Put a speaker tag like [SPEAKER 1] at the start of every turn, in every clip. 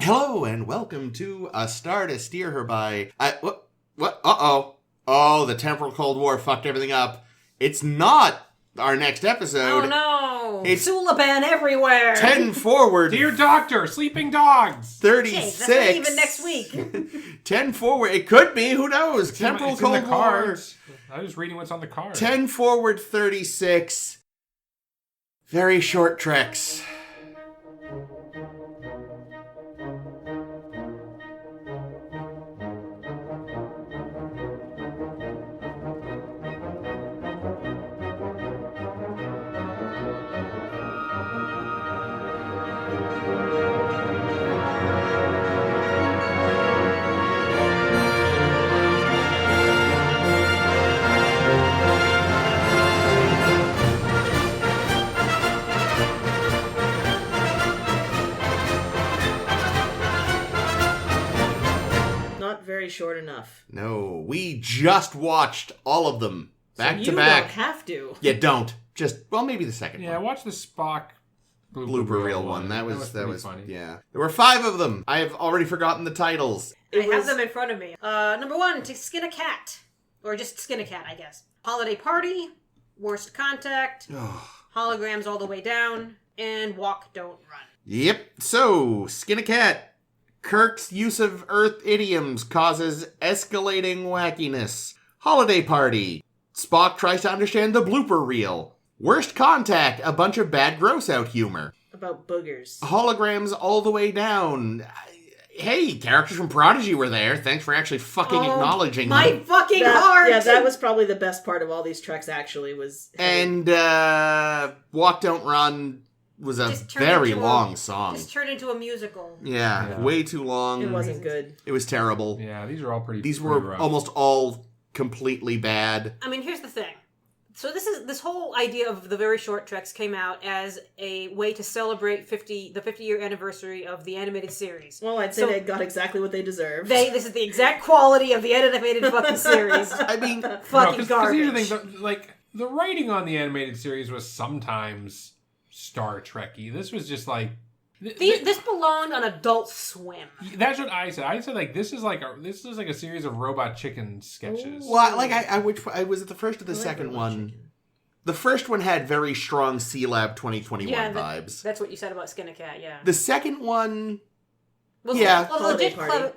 [SPEAKER 1] Hello and welcome to A Star to Steer Her By. What? Uh-oh. Oh, the temporal Cold War fucked everything up. It's not our next episode.
[SPEAKER 2] Oh no!
[SPEAKER 1] It's
[SPEAKER 2] Sulaban everywhere!
[SPEAKER 1] 10 forward.
[SPEAKER 3] Dear Doctor, sleeping dogs!
[SPEAKER 1] 36.
[SPEAKER 2] Jeez, that's not even next week.
[SPEAKER 1] 10 forward. It could be. Who knows?
[SPEAKER 3] It's
[SPEAKER 1] Temporal
[SPEAKER 3] in
[SPEAKER 1] Cold
[SPEAKER 3] the
[SPEAKER 1] War.
[SPEAKER 3] cards. I was reading what's on the card.
[SPEAKER 1] 10 forward 36. Very short treks.
[SPEAKER 4] Very short enough.
[SPEAKER 1] No, we just watched all of them back
[SPEAKER 4] so
[SPEAKER 1] to back.
[SPEAKER 4] You don't have to.
[SPEAKER 1] Yeah, don't. Just, well, maybe the second one.
[SPEAKER 3] Yeah, watch the Spock
[SPEAKER 1] blooper reel one. That was
[SPEAKER 3] funny.
[SPEAKER 1] Yeah. There were 5 of them. I have already forgotten the titles.
[SPEAKER 2] I have them in front of me. Number 1, to skin a cat. Or just skin a cat, I guess. Holiday Party, Worst Contact, Holograms All the Way Down, and Walk, Don't Run.
[SPEAKER 1] Yep. So, skin a cat. Kirk's use of Earth idioms causes escalating wackiness. Holiday Party. Spock tries to understand the blooper reel. Worst Contact, a bunch of bad gross-out humor.
[SPEAKER 4] About boogers.
[SPEAKER 1] Holograms All the Way Down. Hey, characters from Prodigy were there. Thanks for actually fucking acknowledging
[SPEAKER 2] my
[SPEAKER 1] them.
[SPEAKER 2] fucking heart!
[SPEAKER 4] Yeah, that was probably the best part of all these treks, actually, was...
[SPEAKER 1] And, Walk, Don't Run was a very long song.
[SPEAKER 2] Just turned into a musical.
[SPEAKER 1] Yeah, way too long.
[SPEAKER 4] It wasn't good.
[SPEAKER 1] It was terrible.
[SPEAKER 3] Yeah, these are all pretty
[SPEAKER 1] These were
[SPEAKER 3] rough.
[SPEAKER 1] almost all completely bad.
[SPEAKER 2] I mean, here's the thing. So this whole idea of the very short treks came out as a way to celebrate the 50-year anniversary of the animated series.
[SPEAKER 4] Well, I'd say they got exactly what they deserved.
[SPEAKER 2] This is the exact quality of the animated fucking series.
[SPEAKER 1] I mean,
[SPEAKER 2] fucking garbage.
[SPEAKER 3] Here's the thing, like, the writing on the animated series was sometimes Star Trek-y. This was just like...
[SPEAKER 2] This belonged on Adult Swim.
[SPEAKER 3] That's what I said. I said, like, this is like a series of Robot Chicken sketches.
[SPEAKER 1] well, like, I was it the first or the second one? Chicken. The first one had very strong C-Lab 2021 vibes.
[SPEAKER 2] That's what you said about Skin a Cat, yeah.
[SPEAKER 1] The second one...
[SPEAKER 2] was
[SPEAKER 1] a
[SPEAKER 2] legit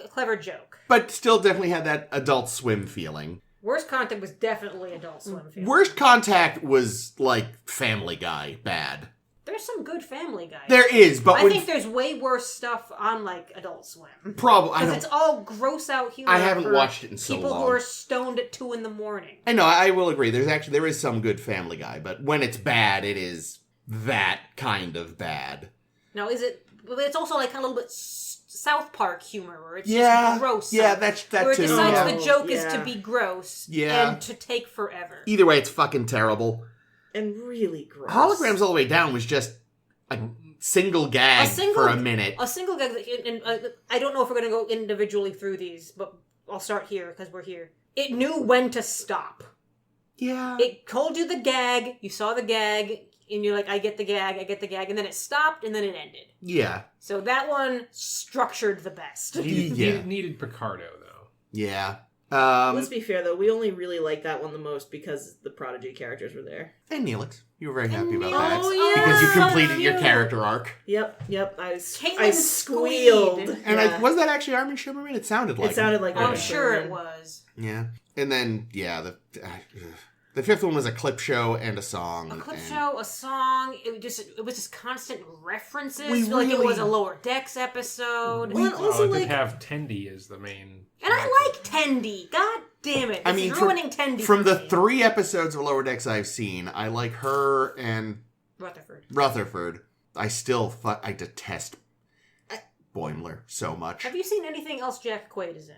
[SPEAKER 2] clever joke.
[SPEAKER 1] But still definitely had that Adult Swim feeling.
[SPEAKER 2] Worst Contact was definitely Adult Swim feeling.
[SPEAKER 1] Worst Contact was, like, Family Guy bad.
[SPEAKER 2] There's some good Family Guy.
[SPEAKER 1] There is, but
[SPEAKER 2] I think there's way worse stuff on, like, Adult Swim.
[SPEAKER 1] Probably.
[SPEAKER 2] Because it's all gross out humor.
[SPEAKER 1] I haven't watched it in so long.
[SPEAKER 2] People who are stoned at 2 a.m.
[SPEAKER 1] I know, I will agree. There is some good Family Guy, but when it's bad, it is that kind of bad.
[SPEAKER 2] Now, it's also, like, a little bit South Park humor, where it's just gross.
[SPEAKER 1] Yeah, that's that
[SPEAKER 2] where
[SPEAKER 1] too.
[SPEAKER 2] Where it decides the joke is to be gross and to take forever.
[SPEAKER 1] Either way, it's fucking terrible.
[SPEAKER 4] And really gross.
[SPEAKER 1] Holograms All the Way Down was just a single gag for a minute.
[SPEAKER 2] A single gag, and I don't know if we're going to go individually through these, but I'll start here because we're here. It knew when to stop.
[SPEAKER 1] Yeah.
[SPEAKER 2] It told you the gag, you saw the gag, and you're like, I get the gag, and then it stopped, and then it ended.
[SPEAKER 1] Yeah.
[SPEAKER 2] So that one structured the best.
[SPEAKER 3] Needed Picardo, though.
[SPEAKER 1] Yeah.
[SPEAKER 4] Let's be fair, though. We only really liked that one the most because the Prodigy characters were there.
[SPEAKER 1] And Neelix. You were very happy about that.
[SPEAKER 2] Oh, yeah.
[SPEAKER 1] Because you completed your character arc.
[SPEAKER 4] Yep. I
[SPEAKER 2] squealed.
[SPEAKER 4] squealed.
[SPEAKER 1] And was that actually Armin Shimmerman? It sounded like
[SPEAKER 2] I'm sure it was.
[SPEAKER 1] Yeah. And then, the fifth one was a clip show and a song.
[SPEAKER 2] A song. It was just constant references. It was a Lower Decks episode.
[SPEAKER 3] It did have Tendi as the main.
[SPEAKER 2] And I like Tendi. God damn it! It's ruining Tendi.
[SPEAKER 1] From the 3 episodes of Lower Decks I've seen, I like her and Rutherford. I still I detest Boimler so much.
[SPEAKER 2] Have you seen anything else Jack Quaid is in?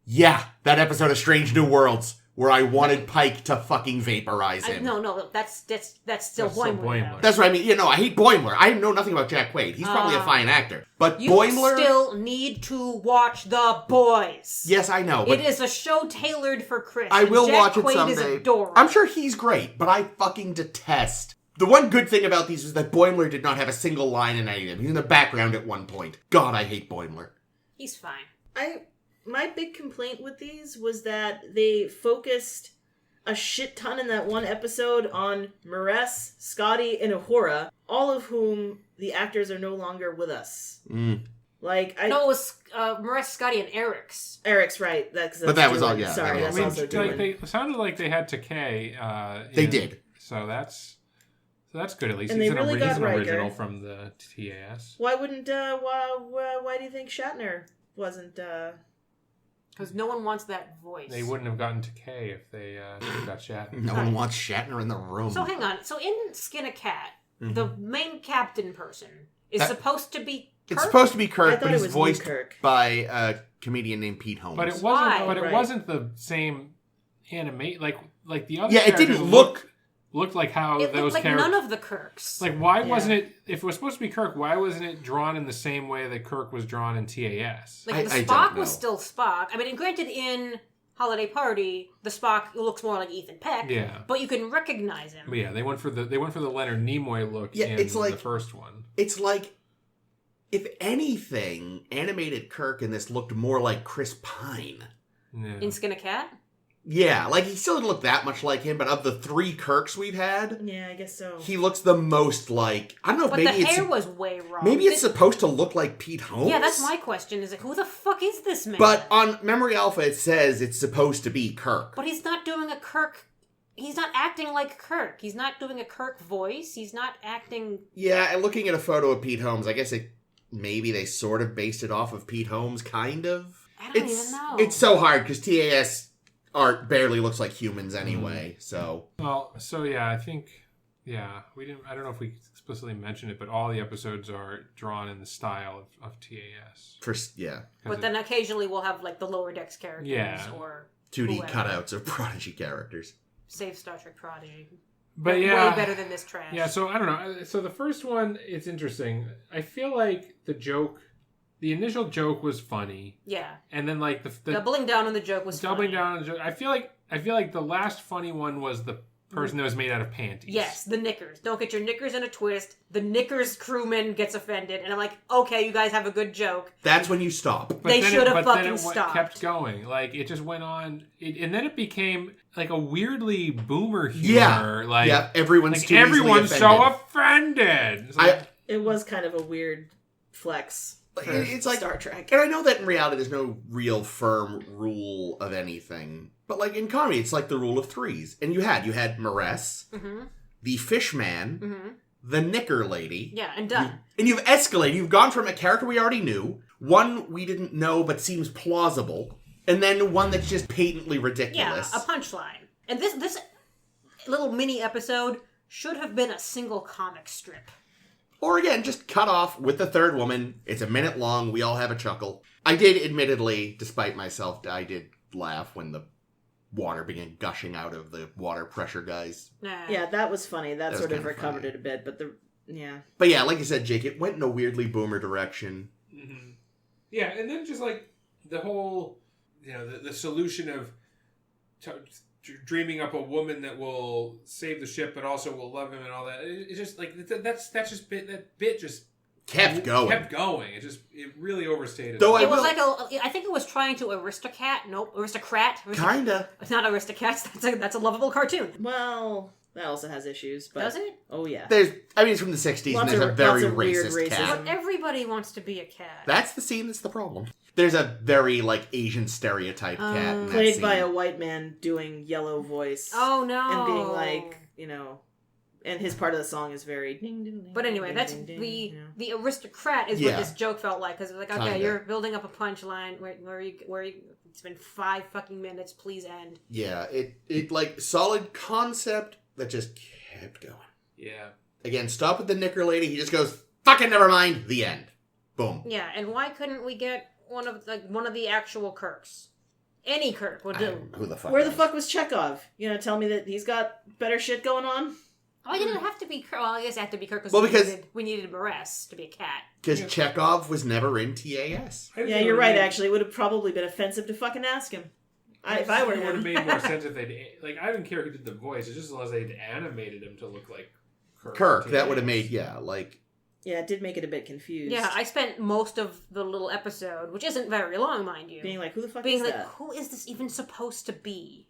[SPEAKER 1] Yeah, that episode of Strange New Worlds. Where I wanted Pike to fucking vaporize him.
[SPEAKER 2] No, that's still Boimler.
[SPEAKER 1] That's what I mean. I hate Boimler. I know nothing about Jack Quaid. He's probably a fine actor. But
[SPEAKER 2] you
[SPEAKER 1] Boimler...
[SPEAKER 2] still need to watch The Boys.
[SPEAKER 1] Yes, I know. But
[SPEAKER 2] it is a show tailored for Chris.
[SPEAKER 1] I will
[SPEAKER 2] Jack
[SPEAKER 1] watch it
[SPEAKER 2] Quaid
[SPEAKER 1] someday.
[SPEAKER 2] Is adorable.
[SPEAKER 1] I'm sure he's great, but I fucking detest The one good thing about these is that Boimler did not have a single line in any of them. He was in the background at one point. God, I hate Boimler.
[SPEAKER 2] He's fine.
[SPEAKER 4] My big complaint with these was that they focused a shit ton in that one episode on Maress, Scotty, and Uhura, all of whom the actors are no longer with us. Like,
[SPEAKER 2] No, it was Maress, Scotty, and Eric's.
[SPEAKER 4] Eric's right. That's
[SPEAKER 1] But that was all, yeah.
[SPEAKER 4] Sorry,
[SPEAKER 1] that
[SPEAKER 4] that's
[SPEAKER 1] was
[SPEAKER 4] also doing.
[SPEAKER 3] It sounded like they had Takei.
[SPEAKER 1] They did.
[SPEAKER 3] So that's good at least.
[SPEAKER 4] And
[SPEAKER 3] He's
[SPEAKER 4] they really got
[SPEAKER 3] an
[SPEAKER 4] Riker.
[SPEAKER 3] original from the TAS.
[SPEAKER 4] Why wouldn't? Why do you think Shatner wasn't?
[SPEAKER 2] Because no one wants that voice.
[SPEAKER 3] They wouldn't have gotten Takei if they got Shatner.
[SPEAKER 1] No one wants Shatner in the room.
[SPEAKER 2] So hang on. So in Skin a Cat, the main captain person is
[SPEAKER 1] That-
[SPEAKER 2] supposed to be Kirk?
[SPEAKER 1] It's supposed to be
[SPEAKER 4] I
[SPEAKER 1] Kirk,
[SPEAKER 4] thought
[SPEAKER 1] but
[SPEAKER 4] it
[SPEAKER 1] he's
[SPEAKER 4] was
[SPEAKER 1] voiced
[SPEAKER 4] Kirk.
[SPEAKER 1] by a comedian named Pete Holmes.
[SPEAKER 3] But it wasn't.
[SPEAKER 2] Why?
[SPEAKER 3] But it
[SPEAKER 4] Right.
[SPEAKER 3] wasn't the same animate. Like the other.
[SPEAKER 1] Yeah, it didn't
[SPEAKER 3] characters looked like how
[SPEAKER 2] It
[SPEAKER 3] those
[SPEAKER 2] looked like
[SPEAKER 3] characters.
[SPEAKER 2] none of the Kirks.
[SPEAKER 3] Like, why
[SPEAKER 4] Yeah.
[SPEAKER 3] wasn't it? If it was supposed to be Kirk, why wasn't it drawn in the same way that Kirk was drawn in TAS?
[SPEAKER 2] Like, the
[SPEAKER 1] I don't
[SPEAKER 2] Spock
[SPEAKER 1] know.
[SPEAKER 2] was still Spock. I mean, granted, in Holiday Party, the Spock looks more like Ethan Peck.
[SPEAKER 3] Yeah.
[SPEAKER 2] But you can recognize him.
[SPEAKER 3] But yeah, they went for the Leonard Nimoy look
[SPEAKER 1] Yeah,
[SPEAKER 3] in
[SPEAKER 1] it's like-
[SPEAKER 3] the first one.
[SPEAKER 1] It's like, if anything, animated Kirk in this looked more like Chris Pine.
[SPEAKER 3] Yeah.
[SPEAKER 2] In Skin a Cat?
[SPEAKER 1] Yeah, like he still didn't look that much like him, but of the 3 Kirks we've had,
[SPEAKER 4] Yeah, I guess so.
[SPEAKER 1] he looks the most like, I don't know if
[SPEAKER 2] But
[SPEAKER 1] maybe
[SPEAKER 2] the hair
[SPEAKER 1] it's
[SPEAKER 2] was way wrong.
[SPEAKER 1] maybe it's supposed to look like Pete Holmes.
[SPEAKER 2] Yeah, that's my question. Is like, who the fuck is this man?
[SPEAKER 1] But on Memory Alpha, it says it's supposed to be Kirk.
[SPEAKER 2] But he's not doing a Kirk. He's not acting like Kirk. He's not doing a Kirk voice. He's not acting.
[SPEAKER 1] Yeah, and looking at a photo of Pete Holmes, I guess maybe they sort of based it off of Pete Holmes, kind of.
[SPEAKER 2] I don't even know.
[SPEAKER 1] It's so hard because TAS art barely looks like humans anyway. So
[SPEAKER 3] Well, so yeah, I think we didn't. I don't know if we explicitly mentioned it, but all the episodes are drawn in the style of TAS.
[SPEAKER 1] yeah,
[SPEAKER 2] But then occasionally we'll have like the lower decks characters
[SPEAKER 3] Yeah.
[SPEAKER 2] or
[SPEAKER 1] 2D
[SPEAKER 2] whoever.
[SPEAKER 1] cutouts of Prodigy characters.
[SPEAKER 2] Save Star Trek Prodigy.
[SPEAKER 3] But yeah,
[SPEAKER 2] way better than this trash.
[SPEAKER 3] Yeah, so I don't know. So the first one, it's interesting. I feel like the initial joke was funny,
[SPEAKER 2] Yeah.
[SPEAKER 3] and then like the
[SPEAKER 2] Doubling down on the joke was
[SPEAKER 3] doubling
[SPEAKER 2] funny.
[SPEAKER 3] down on the joke. I feel like the last funny one was the person that was made out of panties.
[SPEAKER 2] Yes, the knickers. Don't get your knickers in a twist. The knickers crewman gets offended, and I'm like, okay, you guys have a good joke.
[SPEAKER 1] That's when you stop.
[SPEAKER 3] But
[SPEAKER 2] They
[SPEAKER 3] then
[SPEAKER 2] should have
[SPEAKER 3] but then
[SPEAKER 2] fucking
[SPEAKER 3] it
[SPEAKER 2] stopped.
[SPEAKER 3] kept going. Like it just went on, and then it became like a weirdly boomer humor.
[SPEAKER 1] Yeah,
[SPEAKER 3] Like
[SPEAKER 1] yeah, everyone's
[SPEAKER 3] like
[SPEAKER 1] too easily
[SPEAKER 3] everyone's
[SPEAKER 1] offended.
[SPEAKER 3] so offended. It's like,
[SPEAKER 4] It was kind of a weird flex. For
[SPEAKER 1] It's like
[SPEAKER 4] Star Trek.
[SPEAKER 1] And I know that in reality there's no real firm rule of anything. But like in comedy, it's like the rule of 3s. And you had Maress, the Fishman, the Knicker Lady.
[SPEAKER 2] Yeah, and done.
[SPEAKER 1] And you've escalated. You've gone from a character we already knew, one we didn't know but seems plausible, and then one that's just patently
[SPEAKER 2] Yeah,
[SPEAKER 1] ridiculous.
[SPEAKER 2] a punchline. And this little mini episode should have been a single comic strip.
[SPEAKER 1] Or again, just cut off with the third woman. It's a minute long. We all have a chuckle. I did, admittedly, despite myself, I did laugh when the water began gushing out of the water pressure guys.
[SPEAKER 2] Nah.
[SPEAKER 4] Yeah, that was funny. That
[SPEAKER 1] was
[SPEAKER 4] sort of
[SPEAKER 1] kinda
[SPEAKER 4] recovered
[SPEAKER 1] funny.
[SPEAKER 4] it a bit, but yeah.
[SPEAKER 1] But yeah, like you said, Jake, it went in a weirdly boomer direction.
[SPEAKER 3] yeah, and then just like the whole, the solution of dreaming up a woman that will save the ship but also will love him and all that. It's just like that bit just
[SPEAKER 1] Kept going.
[SPEAKER 3] It really overstated.
[SPEAKER 1] Though
[SPEAKER 3] it.
[SPEAKER 2] It was like I think it was trying to aristocrat. Nope, aristocrat.
[SPEAKER 1] Kinda.
[SPEAKER 2] It's not aristocats. That's a lovable cartoon.
[SPEAKER 4] Well, that also has issues. But,
[SPEAKER 2] Does it?
[SPEAKER 4] Oh, yeah.
[SPEAKER 1] It's from the 60s,
[SPEAKER 4] Lots
[SPEAKER 1] and there's
[SPEAKER 4] of-
[SPEAKER 1] a very
[SPEAKER 4] lots of weird
[SPEAKER 1] racist cat.
[SPEAKER 2] But everybody wants to be a cat.
[SPEAKER 1] That's the scene that's the problem. There's a very, Asian stereotype cat in that
[SPEAKER 4] Played
[SPEAKER 1] scene.
[SPEAKER 4] by a white man doing yellow voice.
[SPEAKER 2] Oh no!
[SPEAKER 4] And being like, and his part of the song is very ding, ding, ding.
[SPEAKER 2] But anyway,
[SPEAKER 4] ding,
[SPEAKER 2] that's
[SPEAKER 4] ding, ding,
[SPEAKER 2] the aristocrat is
[SPEAKER 1] Yeah.
[SPEAKER 2] what this joke felt like, because it was like, okay,
[SPEAKER 1] Kinda.
[SPEAKER 2] you're building up a punchline where you it's been 5 fucking minutes, please end.
[SPEAKER 1] Yeah, it solid concept that just kept going.
[SPEAKER 3] Yeah.
[SPEAKER 1] Again, stop with the Knicker Lady. He just goes, fucking never mind. The end. Boom.
[SPEAKER 2] Yeah, and why couldn't we get one of the actual Kirks? Any Kirk would do.
[SPEAKER 1] Who the fuck?
[SPEAKER 4] Where the
[SPEAKER 1] knows?
[SPEAKER 4] fuck was Chekhov? You know, tell me that he's got better shit going on?
[SPEAKER 2] Oh, it didn't have to be Kirk. Well, I guess it had to be Kirk
[SPEAKER 1] Well,
[SPEAKER 2] because we needed Maress to be a cat.
[SPEAKER 1] Because Chekhov was never in TAS.
[SPEAKER 4] Yeah, you're right, actually. It would have probably been offensive to fucking ask him. If I were
[SPEAKER 3] it would have
[SPEAKER 4] him.
[SPEAKER 3] made more sense if they'd I didn't care who did the voice. It's just unless they'd animated him to look like
[SPEAKER 1] Kirk. That would have made, like...
[SPEAKER 4] Yeah, it did make it a bit confused.
[SPEAKER 2] Yeah, I spent most of the little episode, which isn't very long, mind you,
[SPEAKER 4] being like, who the fuck
[SPEAKER 2] being
[SPEAKER 4] is
[SPEAKER 2] like,
[SPEAKER 4] that?
[SPEAKER 2] who is this even supposed to be?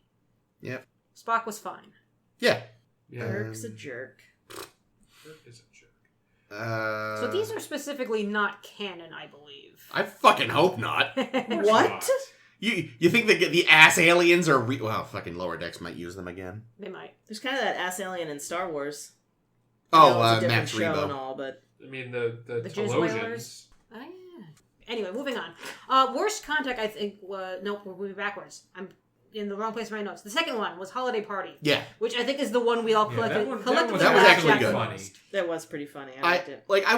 [SPEAKER 1] Yep.
[SPEAKER 2] Spock was fine.
[SPEAKER 1] Yeah.
[SPEAKER 4] Kirk's a jerk.
[SPEAKER 3] Kirk is a jerk.
[SPEAKER 2] So these are specifically not canon, I believe.
[SPEAKER 1] I fucking hope not.
[SPEAKER 4] What?
[SPEAKER 1] You think the ass aliens are... well, fucking Lower Decks might use them again.
[SPEAKER 2] They might.
[SPEAKER 4] There's kind of that ass alien in Star Wars.
[SPEAKER 1] Oh,
[SPEAKER 4] it's a different
[SPEAKER 1] Max
[SPEAKER 4] show and
[SPEAKER 1] Rebo.
[SPEAKER 4] all, but...
[SPEAKER 3] I mean, the
[SPEAKER 2] Jizz
[SPEAKER 3] Telosians.
[SPEAKER 2] Whalers. Oh, yeah. Anyway, moving on. Worst contact, I think, nope, we're moving backwards. I'm in the wrong place in my notes. The second one was Holiday Party.
[SPEAKER 1] Yeah.
[SPEAKER 2] Which I think is the one we all collectively
[SPEAKER 1] that was
[SPEAKER 2] laughed
[SPEAKER 1] actually
[SPEAKER 2] at the
[SPEAKER 1] good.
[SPEAKER 2] most.
[SPEAKER 4] That was pretty funny. I liked it.
[SPEAKER 1] I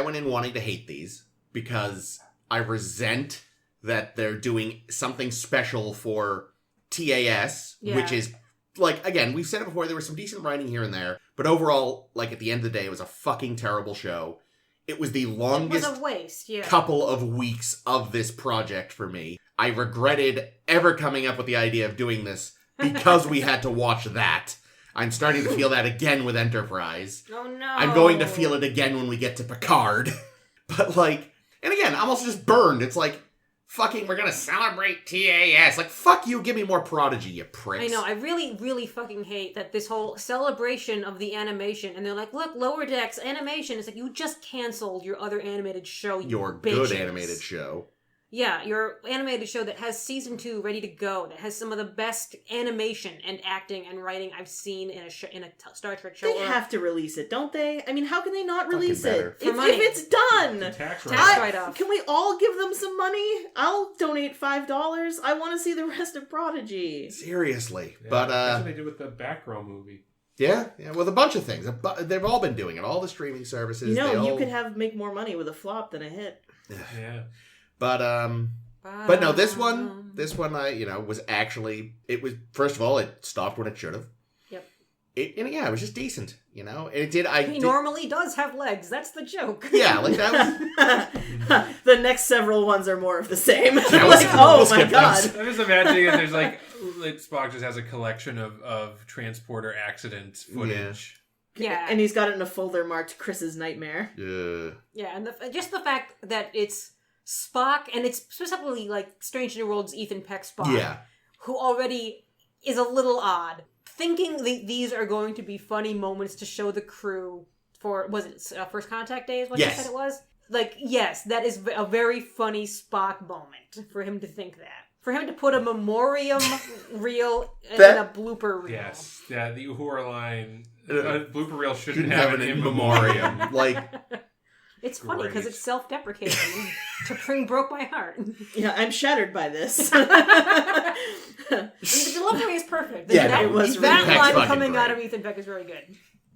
[SPEAKER 1] went in wanting to hate these because I resent that they're doing something special for TAS, which is, like, again, we've said it before, there was some decent writing here and there, but overall, like, at the end of the day, it was a fucking terrible show. It was the longest
[SPEAKER 2] It was a waste,
[SPEAKER 1] couple of weeks of this project for me. I regretted ever coming up with the idea of doing this because we had to watch that. I'm starting to feel that again with Enterprise.
[SPEAKER 2] Oh no.
[SPEAKER 1] I'm going to feel it again when we get to Picard. But, like, and again, I'm also just burned. It's like, fucking, we're gonna celebrate TAS. Like, fuck you, give me more Prodigy, you pricks.
[SPEAKER 2] I know, I really, really fucking hate that this whole celebration of the animation, and they're like, look, Lower Decks animation. It's like, you just canceled your other animated show, you
[SPEAKER 1] Your
[SPEAKER 2] bitches.
[SPEAKER 1] good animated show.
[SPEAKER 2] Yeah, your animated show that has season 2 ready to go, that has some of the best animation and acting and writing I've seen in a Star Trek show.
[SPEAKER 4] They have to release it, don't they? I mean, how can they not release
[SPEAKER 1] better.
[SPEAKER 4] it?
[SPEAKER 2] For money.
[SPEAKER 4] If it's done!
[SPEAKER 3] Tax
[SPEAKER 2] write-off.
[SPEAKER 4] Can we all give them some money? I'll donate $5. I want to see the rest of Prodigy.
[SPEAKER 1] Seriously.
[SPEAKER 3] Yeah,
[SPEAKER 1] But,
[SPEAKER 3] that's what they did with the Batgirl movie.
[SPEAKER 1] yeah, with a bunch of things. They've all been doing it. All the streaming services.
[SPEAKER 4] You know,
[SPEAKER 1] they
[SPEAKER 4] you
[SPEAKER 1] all...
[SPEAKER 4] could make more money with a flop than a hit.
[SPEAKER 3] Yeah.
[SPEAKER 1] But no, this one, was actually, it was, first of all, it stopped when it should have.
[SPEAKER 2] Yep.
[SPEAKER 1] It was just decent, and it did,
[SPEAKER 2] He normally does have legs, that's the joke.
[SPEAKER 1] Yeah, like that was...
[SPEAKER 4] The next several ones are more of the same.
[SPEAKER 1] we'll
[SPEAKER 4] oh
[SPEAKER 1] skip
[SPEAKER 4] my
[SPEAKER 1] those.
[SPEAKER 4] god.
[SPEAKER 3] I'm just imagining that there's like Spock just has a collection of transporter accident footage.
[SPEAKER 2] Yeah.
[SPEAKER 4] And he's got it in a folder marked Chris's Nightmare.
[SPEAKER 1] Yeah.
[SPEAKER 2] Yeah, and just the fact that it's Spock, and it's specifically like Strange New Worlds Ethan Peck Spock,
[SPEAKER 1] Yeah.
[SPEAKER 2] who already is a little odd. Thinking these are going to be funny moments to show the crew for, was it First Contact Day is what
[SPEAKER 1] Yes.
[SPEAKER 2] you said it was? Like, yes, that is a very funny Spock moment for him to think that. For him to put a memoriam reel in a blooper reel.
[SPEAKER 3] Yes. Yeah, the Uhura line, blooper reel shouldn't
[SPEAKER 1] Didn't
[SPEAKER 3] have an in memoriam.
[SPEAKER 1] Like...
[SPEAKER 2] It's funny because
[SPEAKER 3] Great.
[SPEAKER 2] it's self-deprecating. Broke my heart.
[SPEAKER 4] Yeah, I'm shattered by this.
[SPEAKER 2] The delivery is perfect.
[SPEAKER 1] Yeah,
[SPEAKER 4] it was
[SPEAKER 2] that
[SPEAKER 1] really
[SPEAKER 2] line
[SPEAKER 1] fucking
[SPEAKER 2] coming out
[SPEAKER 1] great.
[SPEAKER 2] of Ethan Peck is very good.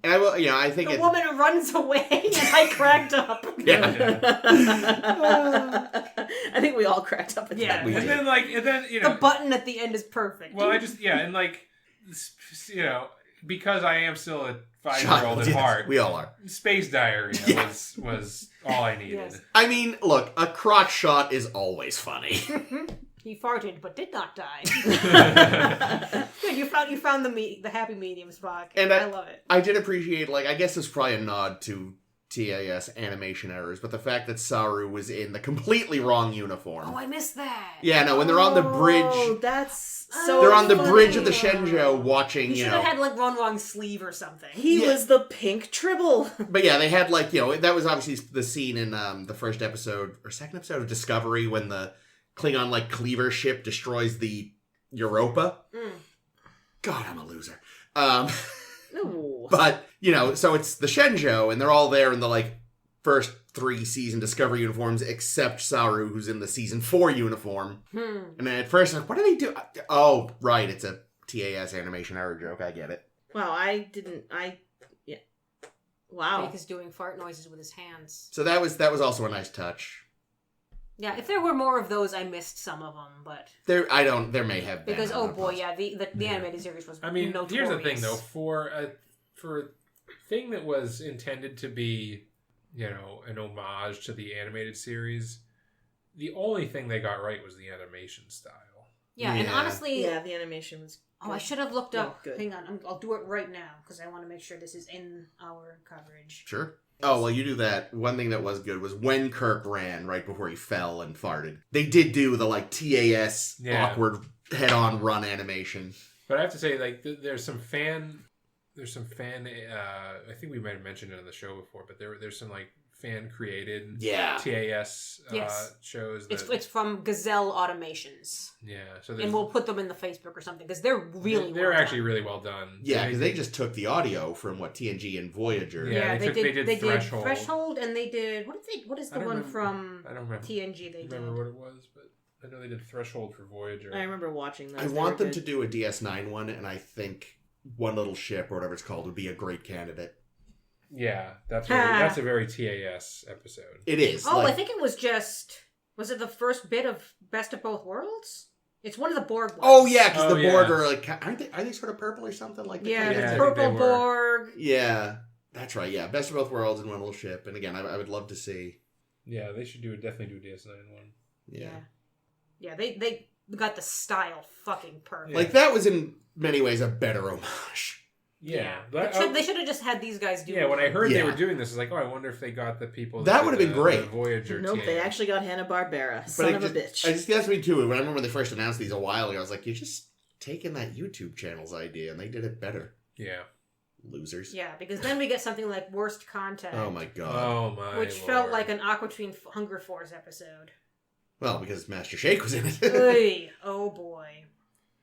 [SPEAKER 1] And I will, I think
[SPEAKER 2] The
[SPEAKER 1] it...
[SPEAKER 2] woman runs away and I cracked up.
[SPEAKER 1] Yeah.
[SPEAKER 4] I think we all cracked up at
[SPEAKER 2] Yeah.
[SPEAKER 4] that.
[SPEAKER 1] We
[SPEAKER 3] And
[SPEAKER 1] did.
[SPEAKER 3] then
[SPEAKER 2] The button at the end is perfect.
[SPEAKER 3] well, and like, because I am still a 5-year-old at
[SPEAKER 1] Yes,
[SPEAKER 3] heart,
[SPEAKER 1] we all are.
[SPEAKER 3] Space Diarrhea
[SPEAKER 1] Yeah.
[SPEAKER 3] was all I needed.
[SPEAKER 2] Yes.
[SPEAKER 1] I mean, look, a crotch shot is always funny.
[SPEAKER 2] He farted but did not die. Good, you found the happy medium, Spock.
[SPEAKER 1] And
[SPEAKER 2] I love it.
[SPEAKER 1] I did appreciate, I guess it's probably a nod to TAS animation errors, but the fact that Saru was in the completely wrong uniform.
[SPEAKER 2] Oh, I missed that.
[SPEAKER 1] Yeah, no, when they're on the bridge,
[SPEAKER 4] Oh, that's so
[SPEAKER 1] they're on the
[SPEAKER 4] funny.
[SPEAKER 1] bridge of the Shenzhou watching,
[SPEAKER 2] He should have had like Ron sleeve or something.
[SPEAKER 4] He
[SPEAKER 1] Yeah.
[SPEAKER 4] was the pink tribble.
[SPEAKER 1] But yeah, they had that was obviously the scene in the first episode or second episode of Discovery when the Klingon cleaver ship destroys the Europa.
[SPEAKER 2] Mm.
[SPEAKER 1] God, I'm a loser.
[SPEAKER 4] No.
[SPEAKER 1] But so it's the Shenzhou, and they're all there in the first 3 season Discovery uniforms, except Saru, who's in the season 4 uniform. And then at first, what do they do? Oh, right, it's a TAS animation error joke. I get it.
[SPEAKER 4] Wow, yeah. Wow.
[SPEAKER 2] Jake is doing fart noises with his hands.
[SPEAKER 1] So that was also a nice touch.
[SPEAKER 2] Yeah, if there were more of those, I missed some of them, but
[SPEAKER 1] There may have been.
[SPEAKER 2] because
[SPEAKER 1] I don't know.
[SPEAKER 2] the animated series was.
[SPEAKER 3] I mean,
[SPEAKER 2] notorious.
[SPEAKER 3] here's the thing though, for a thing that was intended to be, an homage to the animated series, the only thing they got right was the animation style.
[SPEAKER 2] Yeah, and
[SPEAKER 1] Yeah.
[SPEAKER 2] honestly,
[SPEAKER 4] Yeah, the animation was.
[SPEAKER 2] oh, I should have looked up.
[SPEAKER 4] Good.
[SPEAKER 2] Hang on, I'll do it right now because I want to make sure this is in our coverage.
[SPEAKER 1] Sure. Oh, well, you do that. One thing that was good was when Kirk ran right before he fell and farted. They did do the, like, TAS awkward head-on run animation.
[SPEAKER 3] But I have to say, like, there's some fan. I think we might have mentioned it on the show before, but there's some like fan created TAS shows. That,
[SPEAKER 2] it's from Gazelle Automations.
[SPEAKER 3] Yeah, so
[SPEAKER 2] and we'll put them in the Facebook or something because they're
[SPEAKER 3] they're actually really well done.
[SPEAKER 1] Yeah, because they just took the audio from TNG and Voyager.
[SPEAKER 3] Yeah, they did
[SPEAKER 2] Threshold, and they did what is the one from
[SPEAKER 3] I don't remember.
[SPEAKER 2] TNG they did.
[SPEAKER 3] I don't remember what it was, but I know they did Threshold for Voyager.
[SPEAKER 4] I remember watching those.
[SPEAKER 1] I want them to do a DS9 one, and I think One Little Ship or whatever it's called would be a great candidate.
[SPEAKER 3] Yeah, that's a very TAS episode.
[SPEAKER 1] It is.
[SPEAKER 2] Oh, I think it was was it the first bit of Best of Both Worlds? It's one of the Borg ones.
[SPEAKER 1] Oh yeah, because the Borg are like, are they sort of purple or something like that?
[SPEAKER 2] Yeah, the purple Borg.
[SPEAKER 1] Yeah, that's right. Yeah, Best of Both Worlds and One Little Ship. And again, I would love to see.
[SPEAKER 3] Yeah, they should definitely do a DS9 one.
[SPEAKER 2] Yeah, they got the style fucking perfect.
[SPEAKER 1] Like that was in many ways a better homage.
[SPEAKER 3] Yeah.
[SPEAKER 2] They should have just had these guys do it.
[SPEAKER 3] Yeah, when I heard they were doing this, I was like, oh, I wonder if they got the people
[SPEAKER 1] that would have been great.
[SPEAKER 3] The Voyager
[SPEAKER 4] Nope,
[SPEAKER 3] team.
[SPEAKER 4] they actually got Hanna-Barbera. Son of a bitch.
[SPEAKER 1] I just guess me too. When I remember when they first announced these a while ago, I was like, you're just taking that YouTube channel's idea, and they did it better.
[SPEAKER 3] Yeah.
[SPEAKER 1] Losers.
[SPEAKER 2] Yeah, because then we get something like Worst Contact.
[SPEAKER 1] Oh my god.
[SPEAKER 3] Oh my
[SPEAKER 2] Which
[SPEAKER 3] Lord.
[SPEAKER 2] felt like an Aqua Teen Hunger Force episode.
[SPEAKER 1] Well, because Master Shake was in it.
[SPEAKER 2] Oy, oh boy.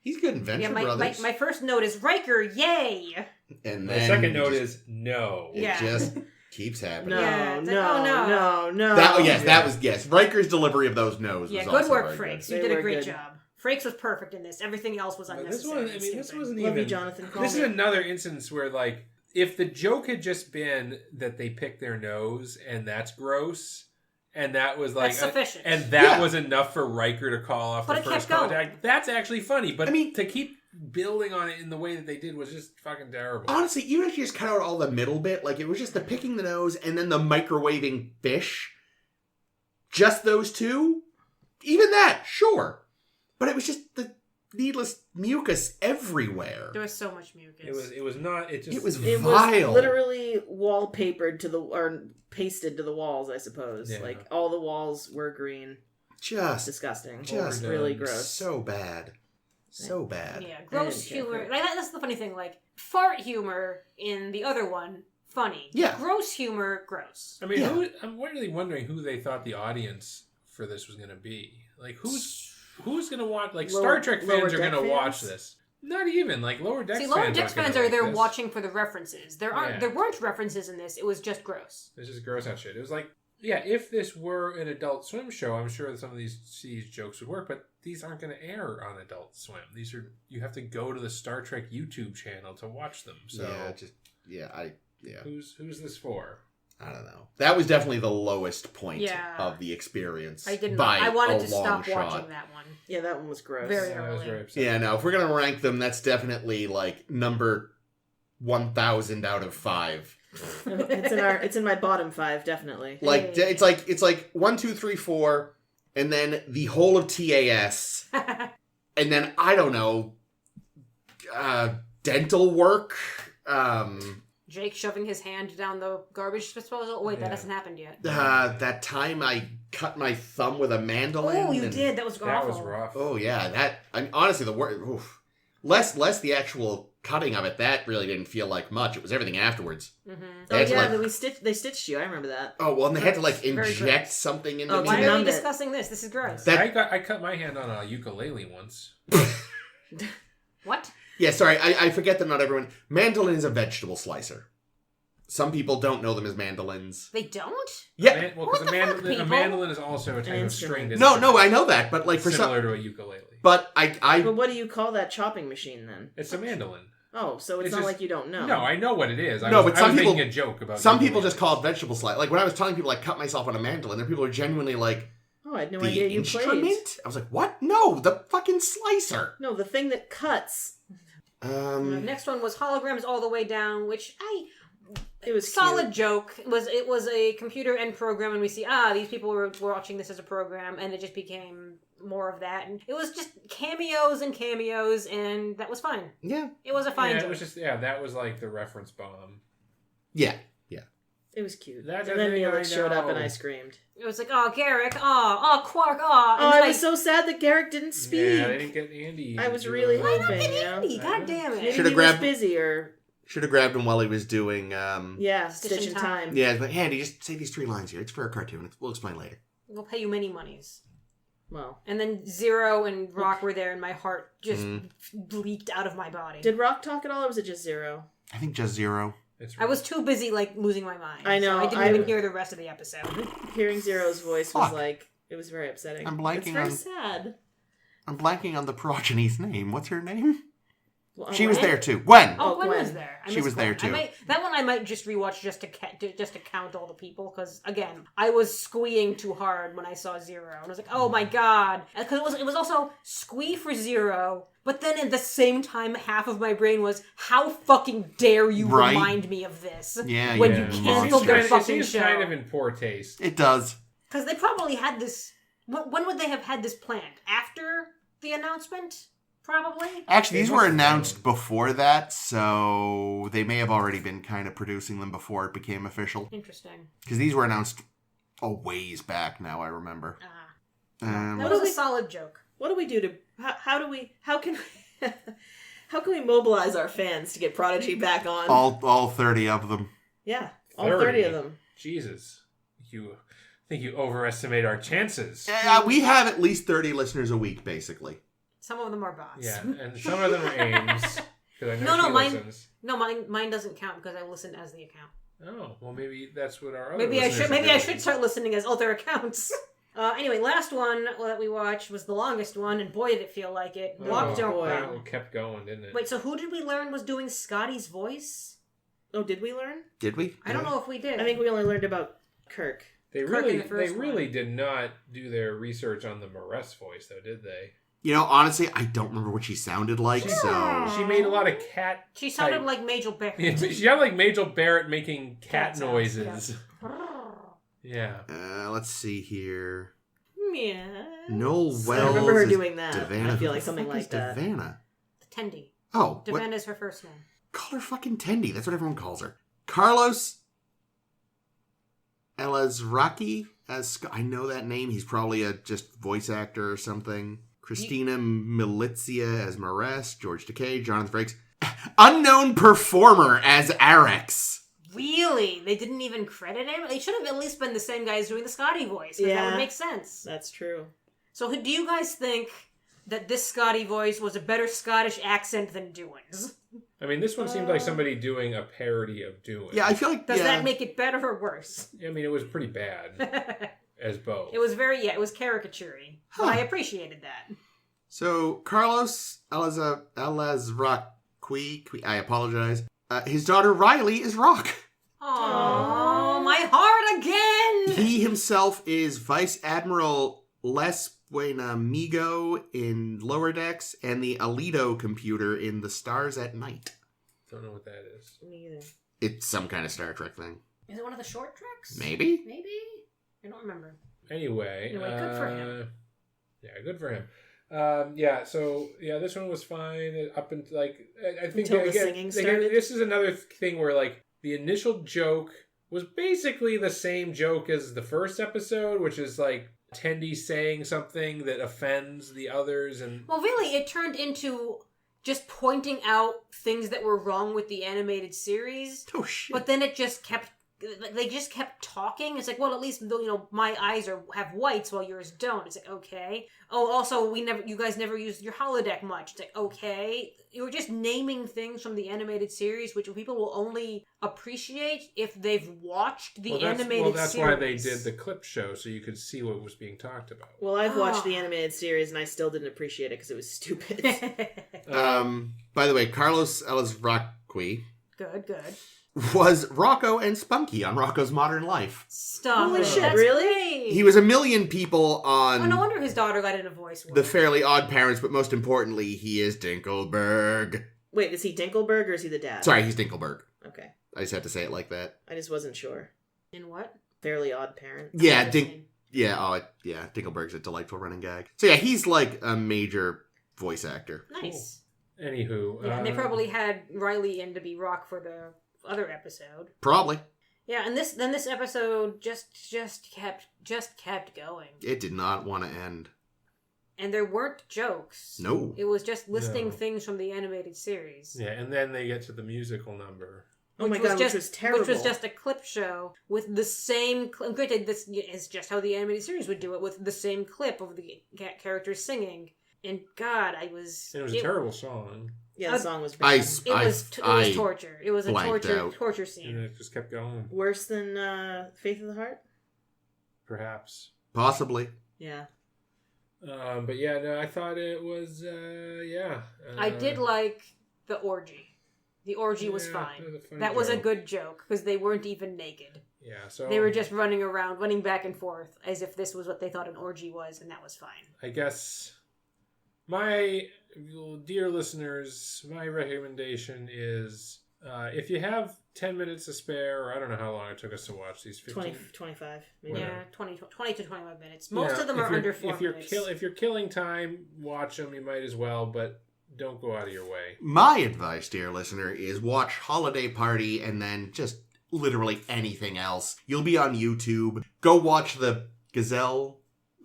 [SPEAKER 1] He's good in Venture Brothers.
[SPEAKER 2] My first note is Riker, yay!
[SPEAKER 1] And
[SPEAKER 3] my
[SPEAKER 1] then
[SPEAKER 3] second note is no.
[SPEAKER 1] It just keeps happening.
[SPEAKER 2] No.
[SPEAKER 1] Riker's delivery of those no's was
[SPEAKER 2] good work,
[SPEAKER 1] also very
[SPEAKER 2] Frakes.
[SPEAKER 1] good.
[SPEAKER 2] You did a great job. Frakes was perfect in this. Everything else was unnecessary.
[SPEAKER 3] This wasn't
[SPEAKER 4] Love
[SPEAKER 3] even.
[SPEAKER 4] you, Jonathan Coleman.
[SPEAKER 3] This is another instance where, like, if the joke had just been that they picked their nose and that's gross, and that was like
[SPEAKER 2] that's sufficient,
[SPEAKER 3] and that was enough for Riker to call off the first contact. That's actually funny, but to keep building on it in the way that they did was just fucking terrible.
[SPEAKER 1] Honestly, even if you just cut out all the middle bit, like it was just the picking the nose and then the microwaving fish, just those two, even that, sure. But it was just the needless mucus everywhere.
[SPEAKER 2] There was so much mucus.
[SPEAKER 3] It was vile.
[SPEAKER 4] It was literally wallpapered or pasted to the walls, I suppose. Yeah. Like all the walls were green.
[SPEAKER 1] Just
[SPEAKER 4] disgusting.
[SPEAKER 1] Just
[SPEAKER 4] really gross.
[SPEAKER 1] So bad. So bad.
[SPEAKER 2] Yeah, gross humor. Like that's the funny thing. Like fart humor in the other one, funny.
[SPEAKER 1] Yeah.
[SPEAKER 2] Gross humor, gross.
[SPEAKER 3] I mean, I'm really wondering who they thought the audience for this was going to be. Like who's going to watch? Like Star Trek fans are going to watch this. Not even like Lower Decks. See,
[SPEAKER 2] Lower Decks fans are there watching for the references. There weren't references in this. It was just gross.
[SPEAKER 3] It's just gross out shit. It was like, yeah, if this were an Adult Swim show, I'm sure that some of these jokes would work, but these aren't going to air on Adult Swim. You have to go to the Star Trek YouTube channel to watch them. So who's this for?
[SPEAKER 1] I don't know. That was definitely the lowest point of the experience.
[SPEAKER 2] I wanted to stop watching that one.
[SPEAKER 4] Yeah, that one was gross.
[SPEAKER 2] Very early.
[SPEAKER 1] Yeah, no, if we're going to rank them, that's definitely like number 1,000 out of 5.
[SPEAKER 4] It's in my bottom 5, definitely.
[SPEAKER 1] Like it's like 1, 2, 3, 4, and then the whole of TAS, and then I don't know, dental work.
[SPEAKER 2] Jake shoving his hand down the garbage disposal. Wait, that hasn't happened yet.
[SPEAKER 1] That time I cut my thumb with a mandolin.
[SPEAKER 2] Oh, you did. That was awful.
[SPEAKER 3] That was rough.
[SPEAKER 1] Oh yeah, honestly the word. Less the actual cutting of it. That really didn't feel like much. It was everything afterwards.
[SPEAKER 2] Mm-hmm.
[SPEAKER 4] They stitched you. I remember that.
[SPEAKER 1] Oh well, and they had to inject something into me.
[SPEAKER 2] Why are we discussing this? This is gross.
[SPEAKER 3] I cut my hand on a ukulele once.
[SPEAKER 2] What?
[SPEAKER 1] Yeah, sorry, I forget that not everyone... Mandolin is a vegetable slicer. Some people don't know them as mandolins.
[SPEAKER 2] They don't?
[SPEAKER 1] Yeah.
[SPEAKER 3] Because a mandolin is also a type of stringed
[SPEAKER 1] instrument. No, I know that, but like for
[SPEAKER 3] similar to a ukulele.
[SPEAKER 1] But
[SPEAKER 4] But what do you call that chopping machine then?
[SPEAKER 3] It's a mandolin.
[SPEAKER 4] Oh, so it's not like you don't know.
[SPEAKER 3] No, I know what it is. I was making a joke about
[SPEAKER 1] some people just call it vegetable slicer. Like when I was telling people I cut myself on a mandolin, there people are genuinely like...
[SPEAKER 4] Oh, I had no idea you played.
[SPEAKER 1] I was like, what? No, the fucking slicer.
[SPEAKER 4] No, the thing that cuts...
[SPEAKER 2] Next one was holograms all the way down, which
[SPEAKER 4] It was
[SPEAKER 2] solid
[SPEAKER 4] cute.
[SPEAKER 2] joke. It was a computer end program, and we see these people were watching this as a program, and it just became more of that, and it was just cameos, and that was fine.
[SPEAKER 1] Yeah.
[SPEAKER 2] It was a fine joke.
[SPEAKER 3] It was just that was like the reference bomb.
[SPEAKER 1] Yeah.
[SPEAKER 4] It was cute.
[SPEAKER 3] That's
[SPEAKER 4] and
[SPEAKER 3] the
[SPEAKER 4] then
[SPEAKER 3] thing I
[SPEAKER 4] Neelix showed up and
[SPEAKER 3] know.
[SPEAKER 4] I screamed.
[SPEAKER 2] It was like, oh, Garrick, oh, Quark, oh. And
[SPEAKER 4] Oh,
[SPEAKER 2] then
[SPEAKER 4] I was so sad that Garrick didn't speak.
[SPEAKER 3] Yeah, they didn't get Andy.
[SPEAKER 4] I was
[SPEAKER 3] to do
[SPEAKER 4] really
[SPEAKER 3] it.
[SPEAKER 2] Why not
[SPEAKER 4] hoping,
[SPEAKER 2] get
[SPEAKER 4] you know?
[SPEAKER 2] Andy? God damn
[SPEAKER 4] Maybe
[SPEAKER 2] it.
[SPEAKER 1] Should've
[SPEAKER 4] he
[SPEAKER 1] grabbed-
[SPEAKER 4] was busy or...
[SPEAKER 1] Should have grabbed him while he was doing,
[SPEAKER 4] Stitch in Time.
[SPEAKER 1] Yeah, but Andy, just say these 3 lines here. It's for a cartoon. We'll explain later.
[SPEAKER 2] We'll pay you many monies.
[SPEAKER 4] Well,
[SPEAKER 2] And then Zero and Rock were there, and my heart just leaked out of my body.
[SPEAKER 4] did Rock talk at all, or was it just Zero?
[SPEAKER 1] I think just 0.
[SPEAKER 2] I was too busy, losing my mind.
[SPEAKER 4] I know,
[SPEAKER 2] So I didn't
[SPEAKER 4] I-
[SPEAKER 2] even hear the rest of the episode.
[SPEAKER 4] Hearing Zero's voice was
[SPEAKER 1] Fuck.
[SPEAKER 4] like, it was very upsetting.
[SPEAKER 1] I'm blanking
[SPEAKER 4] It's very
[SPEAKER 1] on-
[SPEAKER 4] sad.
[SPEAKER 1] I'm blanking on the progeny's name. What's her name?
[SPEAKER 4] Well,
[SPEAKER 1] She was
[SPEAKER 4] Gwen?
[SPEAKER 1] there too. Gwen!
[SPEAKER 2] Oh,
[SPEAKER 4] Oh,
[SPEAKER 2] Gwen
[SPEAKER 4] Gwen.
[SPEAKER 2] was there.
[SPEAKER 1] She
[SPEAKER 2] missed
[SPEAKER 1] was there,
[SPEAKER 2] Gwen.
[SPEAKER 1] too.
[SPEAKER 2] That one I might just rewatch just to count all the people, because again, I was squeeing too hard when I saw Zero, and I was like, oh my god, because it was also squee for Zero, but then at the same time, half of my brain was, how fucking dare you
[SPEAKER 1] Right.
[SPEAKER 2] remind me of this
[SPEAKER 1] Yeah,
[SPEAKER 2] when
[SPEAKER 1] yeah.
[SPEAKER 2] you canceled their
[SPEAKER 3] It
[SPEAKER 2] fucking
[SPEAKER 3] seems
[SPEAKER 2] show?
[SPEAKER 3] kind of in poor taste.
[SPEAKER 1] It does.
[SPEAKER 2] Because they probably had this. When would they have had this planned? After the announcement? Probably.
[SPEAKER 1] Actually,
[SPEAKER 3] They
[SPEAKER 1] these
[SPEAKER 3] must
[SPEAKER 1] were
[SPEAKER 3] have
[SPEAKER 1] announced before that, so they may have already been kind of producing them before it became official.
[SPEAKER 2] Interesting.
[SPEAKER 1] Because these were announced a ways back now, I remember.
[SPEAKER 2] That
[SPEAKER 4] What
[SPEAKER 2] was
[SPEAKER 4] do
[SPEAKER 2] a
[SPEAKER 4] we-
[SPEAKER 2] solid joke.
[SPEAKER 4] What do we do to... How can we mobilize our fans to get Prodigy back on?
[SPEAKER 1] All 30 of them.
[SPEAKER 4] Yeah, all 30 of them.
[SPEAKER 3] Jesus. You think you overestimate our chances.
[SPEAKER 1] We have at least 30 listeners a week, basically.
[SPEAKER 2] Some of them are bots.
[SPEAKER 3] Yeah, and some of them are Ames. 'Cause I know
[SPEAKER 2] No,
[SPEAKER 3] she
[SPEAKER 2] mine-
[SPEAKER 3] listens.
[SPEAKER 2] No, mine doesn't count because I listen as the account.
[SPEAKER 3] Oh, well, maybe that's what our other
[SPEAKER 2] Maybe I
[SPEAKER 3] listeners
[SPEAKER 2] should.
[SPEAKER 3] are
[SPEAKER 2] Maybe I
[SPEAKER 3] doing.
[SPEAKER 2] should start listening as other accounts. Anyway, last one that we watched was the longest one, and boy did it feel like it. Block don't
[SPEAKER 4] boy.
[SPEAKER 2] run.
[SPEAKER 3] It kept going, didn't it?
[SPEAKER 2] Wait, so who did we learn was doing Scotty's voice?
[SPEAKER 4] Oh, did we learn?
[SPEAKER 1] Did we?
[SPEAKER 2] I don't know if we did.
[SPEAKER 4] I think we only learned about Kirk.
[SPEAKER 3] They
[SPEAKER 2] Kirk in
[SPEAKER 3] really,
[SPEAKER 2] the first
[SPEAKER 3] they really did not do their research on the Moress voice, though, did they?
[SPEAKER 1] You know, honestly, I don't remember what she sounded like, so...
[SPEAKER 3] She made a lot of cat.
[SPEAKER 2] She sounded
[SPEAKER 3] type-
[SPEAKER 2] like Majel Barrett.
[SPEAKER 3] Yeah, she sounded like Majel Barrett making cat
[SPEAKER 2] sounds,
[SPEAKER 3] noises. Yeah.
[SPEAKER 1] Let's see here.
[SPEAKER 4] Yeah.
[SPEAKER 1] Noel Wells.
[SPEAKER 4] I remember her
[SPEAKER 1] is
[SPEAKER 4] doing that.
[SPEAKER 1] Devanna.
[SPEAKER 4] I
[SPEAKER 1] Who
[SPEAKER 4] feel like
[SPEAKER 1] the
[SPEAKER 4] something
[SPEAKER 1] fuck
[SPEAKER 4] like
[SPEAKER 1] is
[SPEAKER 4] that.
[SPEAKER 1] Devanna.
[SPEAKER 2] Tendi.
[SPEAKER 1] Oh, what?
[SPEAKER 2] Devanna is her first name.
[SPEAKER 1] Call her fucking Tendi. That's what everyone calls her. Carlos Elazraki I know that name. He's probably a just voice actor or something. Christina Milizia as Maress. George Takei. Jonathan Frakes. Unknown performer as Arex.
[SPEAKER 2] Really? They didn't even credit him? They should have at least been the same guys doing the Scotty voice. 'Cause that
[SPEAKER 4] Yeah.
[SPEAKER 2] would make sense.
[SPEAKER 4] That's true.
[SPEAKER 2] So do you guys think that this Scotty voice was a better Scottish accent than Doohan's?
[SPEAKER 3] I mean, this one seemed like somebody doing a parody of Doing.
[SPEAKER 1] Yeah, I feel like...
[SPEAKER 2] Does
[SPEAKER 1] yeah.
[SPEAKER 2] that make it better or worse?
[SPEAKER 3] I mean, it was pretty bad as both.
[SPEAKER 2] It was it was caricature-y. But I appreciated that.
[SPEAKER 1] So, Carlos Elazraqui, I apologize. His daughter Riley is Rock.
[SPEAKER 2] Oh, my heart again!
[SPEAKER 1] He himself is Vice Admiral Les Buenamigo in Lower Decks and the Alito computer in The Stars at Night.
[SPEAKER 3] Don't know what that is.
[SPEAKER 4] Me either.
[SPEAKER 1] It's some kind of Star Trek thing.
[SPEAKER 2] Is it one of the short treks?
[SPEAKER 1] Maybe?
[SPEAKER 2] Maybe? I don't remember.
[SPEAKER 3] Anyway,
[SPEAKER 2] Good for him.
[SPEAKER 3] Yeah, good for him. This one was fine up until I think
[SPEAKER 4] Until the
[SPEAKER 3] again,
[SPEAKER 4] singing started?
[SPEAKER 3] This is another thing where like the initial joke was basically the same joke as the first episode, which is like Tendi saying something that offends the others, and
[SPEAKER 2] Well, really, it turned into just pointing out things that were wrong with the animated series.
[SPEAKER 1] Oh, shit.
[SPEAKER 2] But then it just kept... They just kept talking. It's like, well, at least my eyes have whites while yours don't. It's like, okay. Oh, also, you guys never used your holodeck much. It's like, okay. You were just naming things from the animated series, which people will only appreciate if they've watched the animated
[SPEAKER 3] that's
[SPEAKER 2] series.
[SPEAKER 3] why they did the clip show, so you could see what was being talked about.
[SPEAKER 4] Well, I've watched the animated series and I still didn't appreciate it because it was stupid.
[SPEAKER 1] By the way, Carlos Elazraqui
[SPEAKER 2] Good.
[SPEAKER 1] was Rocco and Spunky on Rocco's Modern Life.
[SPEAKER 2] Stop.
[SPEAKER 4] Holy
[SPEAKER 2] it.
[SPEAKER 4] shit,
[SPEAKER 2] That's
[SPEAKER 4] really?
[SPEAKER 2] great.
[SPEAKER 1] He was a million people on
[SPEAKER 2] Oh, no wonder his daughter got in a voice.
[SPEAKER 1] The Fairly Odd Parents, but most importantly, he is Dinkelberg.
[SPEAKER 4] Wait, is he Dinkelberg or is he the dad?
[SPEAKER 1] Sorry, he's Dinkelberg.
[SPEAKER 4] Okay.
[SPEAKER 1] I just had to say it like that.
[SPEAKER 4] I just wasn't sure.
[SPEAKER 2] In what?
[SPEAKER 4] Fairly Odd Parents.
[SPEAKER 1] Yeah,
[SPEAKER 2] Interesting.
[SPEAKER 1] Dinkelberg's a delightful running gag. So yeah, he's like a major voice actor.
[SPEAKER 2] Nice.
[SPEAKER 3] Anywho.
[SPEAKER 2] Yeah, and they probably had Riley in to be Rock for the other episode.
[SPEAKER 1] Probably.
[SPEAKER 2] Yeah, and this episode just kept going.
[SPEAKER 1] It did not want to end.
[SPEAKER 2] And there weren't jokes.
[SPEAKER 1] No.
[SPEAKER 2] It was just listing
[SPEAKER 3] No.
[SPEAKER 2] things from the animated series.
[SPEAKER 3] Yeah, and then they get to the musical number.
[SPEAKER 4] Oh my god, which was terrible.
[SPEAKER 2] Which was just a clip show with the same... Granted, this is just how the animated series would do it, with the same clip of the characters singing. And God,
[SPEAKER 3] It was a terrible song.
[SPEAKER 4] Yeah, the song was
[SPEAKER 1] I
[SPEAKER 4] bad.
[SPEAKER 2] It was torture. It was a torture
[SPEAKER 3] And
[SPEAKER 2] scene.
[SPEAKER 3] it just kept going.
[SPEAKER 4] Worse than Faith of the Heart?
[SPEAKER 3] Perhaps.
[SPEAKER 1] Possibly.
[SPEAKER 4] Yeah.
[SPEAKER 3] But yeah, no, I thought it was, yeah.
[SPEAKER 2] I did like the orgy. The orgy was
[SPEAKER 3] Yeah,
[SPEAKER 2] fine.
[SPEAKER 3] it was a funny
[SPEAKER 2] That was a
[SPEAKER 3] joke.
[SPEAKER 2] good joke, because they weren't even naked.
[SPEAKER 3] Yeah, so...
[SPEAKER 2] They were just running around, running back and forth, as if this was what they thought an orgy was, and that was fine.
[SPEAKER 3] I guess my dear listeners, my recommendation is if you have 10 minutes to spare, or I don't know how long it took us to watch these 15...
[SPEAKER 4] 25, maybe.
[SPEAKER 3] Whatever.
[SPEAKER 2] Yeah, 20 to 25 minutes. Most
[SPEAKER 3] Yeah,
[SPEAKER 2] of them
[SPEAKER 3] if
[SPEAKER 2] are
[SPEAKER 3] you're-
[SPEAKER 2] under 4
[SPEAKER 3] if you're
[SPEAKER 2] minutes.
[SPEAKER 3] if you're killing time, watch them. You might as well, but don't go out of your way.
[SPEAKER 1] My advice, dear listener, is watch Holiday Party and then just literally anything else. You'll be on YouTube. Go watch the Gazelle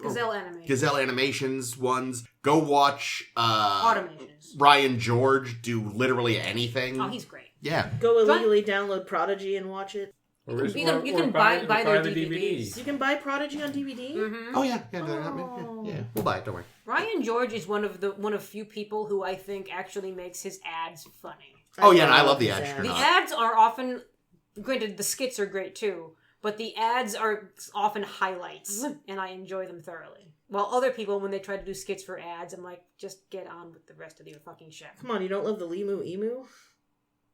[SPEAKER 1] Animations ones. Go watch
[SPEAKER 2] Automations.
[SPEAKER 1] Ryan George do literally anything.
[SPEAKER 2] Oh, he's great.
[SPEAKER 1] Yeah.
[SPEAKER 4] Go illegally download Prodigy and watch it.
[SPEAKER 2] You can buy their
[SPEAKER 3] the
[SPEAKER 2] DVDs.
[SPEAKER 4] You can buy Prodigy on DVD?
[SPEAKER 2] Mm-hmm.
[SPEAKER 1] Oh yeah. Yeah. We'll buy it. Don't worry.
[SPEAKER 2] Ryan George is one of few people who I think actually makes his ads funny.
[SPEAKER 1] Oh yeah, and I love the
[SPEAKER 4] his
[SPEAKER 1] ads.
[SPEAKER 2] The ads are often, granted, the skits are great too, but the ads are often highlights, and I enjoy them thoroughly. While other people, when they try to do skits for ads, I'm like, just get on with the rest of your fucking show.
[SPEAKER 4] Come on, you don't love the Limu Emu?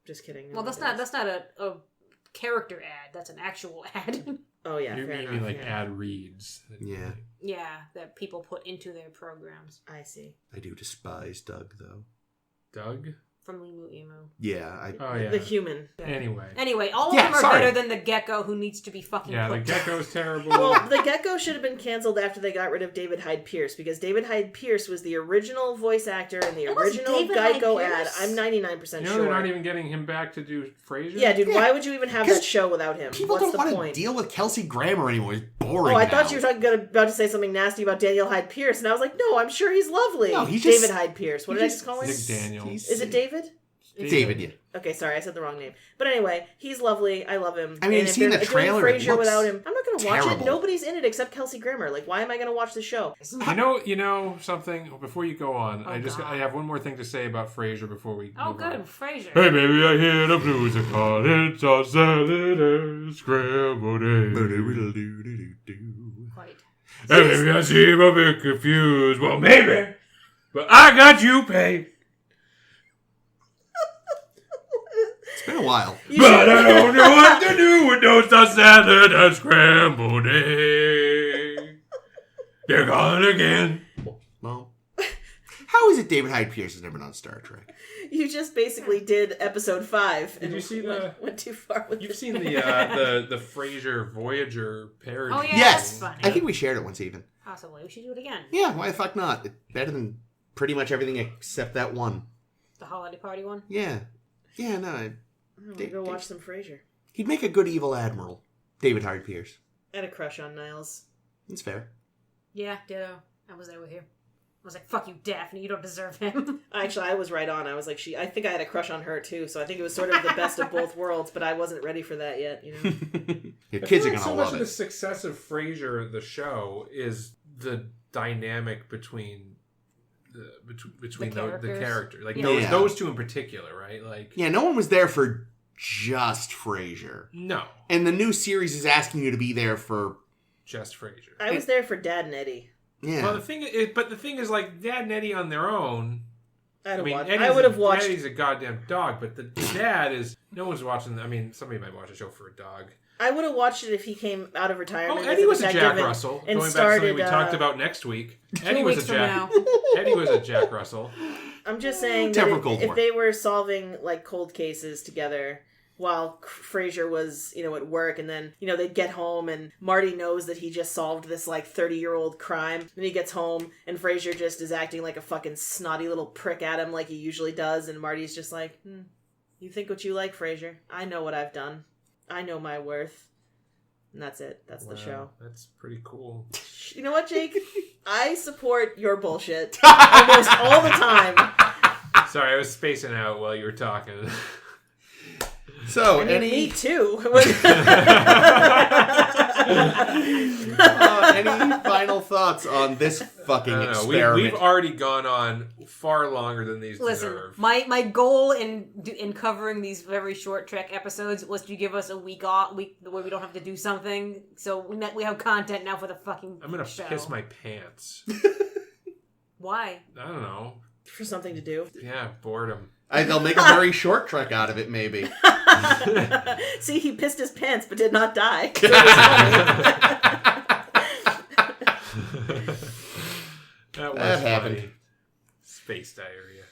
[SPEAKER 4] Just kidding.
[SPEAKER 2] Well, that's not a character ad. That's an actual ad.
[SPEAKER 4] Oh yeah,
[SPEAKER 3] You
[SPEAKER 4] fair
[SPEAKER 3] mean
[SPEAKER 4] enough.
[SPEAKER 3] like
[SPEAKER 4] yeah.
[SPEAKER 3] ad reads?
[SPEAKER 1] Yeah.
[SPEAKER 2] Yeah, that people put into their programs.
[SPEAKER 4] I see.
[SPEAKER 1] I do despise Doug though.
[SPEAKER 3] Doug?
[SPEAKER 2] From Limu Emu.
[SPEAKER 1] Yeah.
[SPEAKER 3] Oh yeah.
[SPEAKER 4] The human.
[SPEAKER 3] Anyway,
[SPEAKER 2] all of
[SPEAKER 1] Yeah,
[SPEAKER 2] them are
[SPEAKER 1] sorry.
[SPEAKER 2] better than the gecko who needs to be fucking
[SPEAKER 3] yeah, the
[SPEAKER 2] put down.
[SPEAKER 3] gecko's terrible.
[SPEAKER 4] Well, the Gecko should have been canceled after they got rid of David Hyde Pierce, because David Hyde Pierce was the original voice actor in the
[SPEAKER 2] It was
[SPEAKER 4] original
[SPEAKER 2] David Hyde
[SPEAKER 4] Geico ad.
[SPEAKER 2] Pierce?
[SPEAKER 4] I'm 99%
[SPEAKER 3] you know
[SPEAKER 4] sure.
[SPEAKER 3] they're not even getting him back to do Frasier?
[SPEAKER 4] Yeah, dude,
[SPEAKER 1] Yeah.
[SPEAKER 4] why would you even have
[SPEAKER 1] 'Cause
[SPEAKER 4] that show without him?
[SPEAKER 1] People
[SPEAKER 4] What's
[SPEAKER 1] don't
[SPEAKER 4] the
[SPEAKER 1] want to
[SPEAKER 4] point?
[SPEAKER 1] deal with Kelsey Grammer anymore. It's boring.
[SPEAKER 4] Oh, I
[SPEAKER 1] now.
[SPEAKER 4] thought you were about to say something nasty about Daniel Hyde Pierce, and I was like, no, I'm sure he's lovely.
[SPEAKER 1] No, he's just-
[SPEAKER 4] David Hyde Pierce. What did I just call him?
[SPEAKER 3] Nick Daniels.
[SPEAKER 4] Is it David?
[SPEAKER 1] David, yeah.
[SPEAKER 4] Okay, sorry, I said the wrong name. But anyway, he's lovely. I love him.
[SPEAKER 1] I mean,
[SPEAKER 4] and
[SPEAKER 1] I've
[SPEAKER 4] if
[SPEAKER 1] seen
[SPEAKER 4] they're
[SPEAKER 1] the
[SPEAKER 4] doing
[SPEAKER 1] trailer, it
[SPEAKER 4] Frasier
[SPEAKER 1] looks
[SPEAKER 4] without him, I'm not going to watch
[SPEAKER 1] terrible.
[SPEAKER 4] it. Nobody's in it except Kelsey Grammer. Like, why am I going to watch the show?
[SPEAKER 3] You know something? Before you go on,
[SPEAKER 2] Oh,
[SPEAKER 3] I
[SPEAKER 2] God.
[SPEAKER 3] have one more thing to say about Frasier before we
[SPEAKER 2] Oh,
[SPEAKER 3] move
[SPEAKER 2] good,
[SPEAKER 3] on.
[SPEAKER 2] Frasier.
[SPEAKER 3] Hey, baby, I hear the blues are calling. It's all Saturday, scrambled eggs.
[SPEAKER 2] Quite.
[SPEAKER 3] Hey, baby, I seem a bit confused. Well, maybe, but I got you, babe.
[SPEAKER 1] It's been a while.
[SPEAKER 3] But I don't know what to do with those salad and scrambled eggs. They're gone again.
[SPEAKER 1] Well, how is it David Hyde Pierce has never been on Star Trek?
[SPEAKER 4] You just basically did episode 5.
[SPEAKER 3] Did
[SPEAKER 4] and
[SPEAKER 3] you see
[SPEAKER 4] went too far with
[SPEAKER 3] You've
[SPEAKER 4] it.
[SPEAKER 3] seen the Frasier Voyager parody.
[SPEAKER 2] Oh, yeah.
[SPEAKER 1] Yes,
[SPEAKER 2] that's funny.
[SPEAKER 1] I think we shared it once even.
[SPEAKER 2] Possibly. We should do it again.
[SPEAKER 1] Yeah, why the fuck not? It's better than pretty much everything except that one.
[SPEAKER 2] The holiday party one.
[SPEAKER 1] Yeah. Yeah, no.
[SPEAKER 4] I'm gonna go watch some Frasier.
[SPEAKER 1] He'd make a good evil admiral. David Hyde Pierce.
[SPEAKER 4] I had a crush on Niles.
[SPEAKER 1] That's fair.
[SPEAKER 2] Yeah, ditto. I was there with you. I was like, fuck you, Daphne. You don't deserve him.
[SPEAKER 4] Actually, I was right on. I was like, I think I had a crush on her too, so I think it was sort of the best of both worlds, but I wasn't ready for that yet, you know?
[SPEAKER 1] Your
[SPEAKER 3] I
[SPEAKER 1] kids
[SPEAKER 3] feel
[SPEAKER 1] are
[SPEAKER 3] like
[SPEAKER 1] gonna
[SPEAKER 3] so much
[SPEAKER 1] love
[SPEAKER 3] of the
[SPEAKER 1] it.
[SPEAKER 3] success of Frasier, the show, is the dynamic between the
[SPEAKER 2] characters.
[SPEAKER 3] character, like
[SPEAKER 2] Yeah.
[SPEAKER 3] those two in particular, right? Like,
[SPEAKER 1] Yeah, no one was there for just Frasier.
[SPEAKER 3] no,
[SPEAKER 1] And the new series is asking you to be there for...
[SPEAKER 3] just Frasier.
[SPEAKER 4] I was there for Dad and Eddie.
[SPEAKER 1] Yeah.
[SPEAKER 3] Well, the thing is, like, Dad and Eddie on their own.
[SPEAKER 4] I
[SPEAKER 3] I
[SPEAKER 4] would have watched.
[SPEAKER 3] Eddie's a goddamn dog, but the dad is. No one's watching. I mean, somebody might watch a show for a dog.
[SPEAKER 4] I would have watched it if he came out of retirement.
[SPEAKER 3] Oh,
[SPEAKER 4] as
[SPEAKER 3] Eddie was a
[SPEAKER 4] detective
[SPEAKER 3] Jack Russell.
[SPEAKER 4] and
[SPEAKER 3] Going back to
[SPEAKER 4] started.
[SPEAKER 3] something we talked about next week. Eddie
[SPEAKER 2] 2
[SPEAKER 3] was
[SPEAKER 2] weeks
[SPEAKER 3] a
[SPEAKER 2] from
[SPEAKER 3] Jack.
[SPEAKER 2] now.
[SPEAKER 3] Eddie was a Jack Russell.
[SPEAKER 4] I'm just saying that
[SPEAKER 1] Temper Cold
[SPEAKER 4] if
[SPEAKER 1] War.
[SPEAKER 4] they were solving like cold cases together while Frasier was, at work, and then, they'd get home and Marty knows that he just solved this, 30-year-old crime. Then he gets home and Frasier just is acting like a fucking snotty little prick at him like he usually does, and Marty's just like, you think what you like, Frasier. I know what I've done. I know my worth. And that's it. That's the show.
[SPEAKER 3] That's pretty cool.
[SPEAKER 4] You know what, Jake? I support your bullshit almost all the time.
[SPEAKER 3] Sorry, I was spacing out while you were talking.
[SPEAKER 1] So,
[SPEAKER 4] me too.
[SPEAKER 1] Any final thoughts on this fucking experiment?
[SPEAKER 3] We've already gone on far longer than these deserve.
[SPEAKER 2] My goal in covering these very short Trek episodes was to give us a week off, where we don't have to do something. So we have content now for the fucking
[SPEAKER 3] I'm gonna
[SPEAKER 2] show.
[SPEAKER 3] piss my pants.
[SPEAKER 2] Why?
[SPEAKER 3] I don't know.
[SPEAKER 4] For something to do.
[SPEAKER 3] Yeah, boredom.
[SPEAKER 1] They'll make a very short Trek out of it, maybe.
[SPEAKER 4] See, he pissed his pants but did not die.
[SPEAKER 3] That
[SPEAKER 1] happened.
[SPEAKER 3] funny. Space diarrhea.